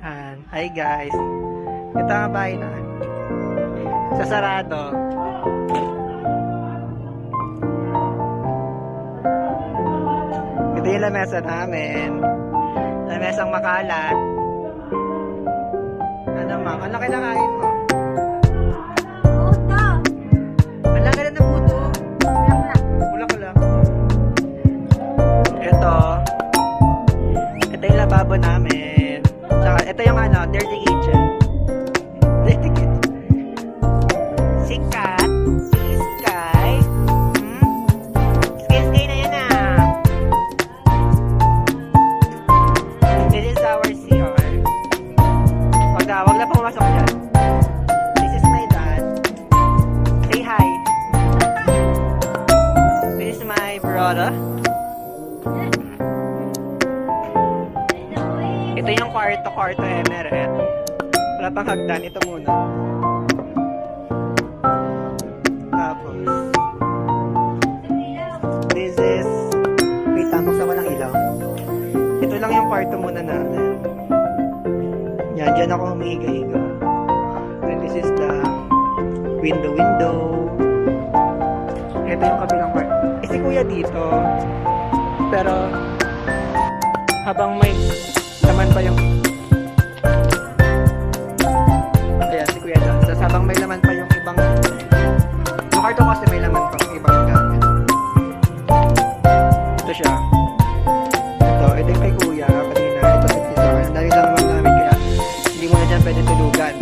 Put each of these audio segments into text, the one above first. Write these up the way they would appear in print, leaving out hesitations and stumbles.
Hi guys. Ito ang bahay na. Sa sarado. Ito yung lamesa namin. Lamesang makalat. Ano ma'am? Ano kinakain mo? Puto. Wala ka na ng puto. Wala ko lang. Ito. Ito yung lababo namin. Tsaka ito yung dirty kitchen. Dirty kitchen. Si Kat. Si Sky. Sky na yan ah. This is our CR. Wag na pumasok dyan. This is my dad. Say hi. This is my brother. Ito yung kwarto Emeret. Wala pang hagdan. Ito muna. Tapos, this is, wait, tamok sa walang ilaw. Ito lang yung kwarto muna natin. Yan, dyan ako humihiga-higa. And this is the window. Ito yung kabilang kwarto. Si kuya dito. Pero, habang may laman pa yung ayan, si kuya dyan. Tapos habang may laman pa yung ibang yung kwarto kasi may laman pa yung ibang gamit. Ito siya. Ito yung kay kuya kanina. Ito si Pisa. Ang dami lang naman namin kaya hindi mo na dyan pwede tulugan.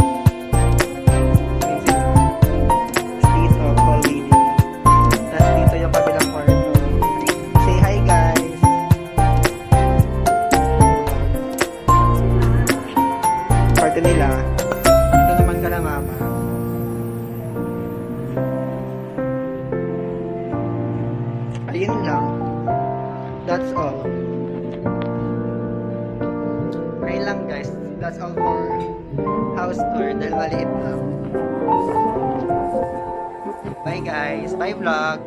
Dito, Pauline. Tapos dito yung kabilang kwarto. Say hi guys. Kwarto nila. Ito naman ka na mama. Ayun lang. That's all. Ayun lang guys. That's all for house tour dahil maliit lang. Bye guys. Bye vlog.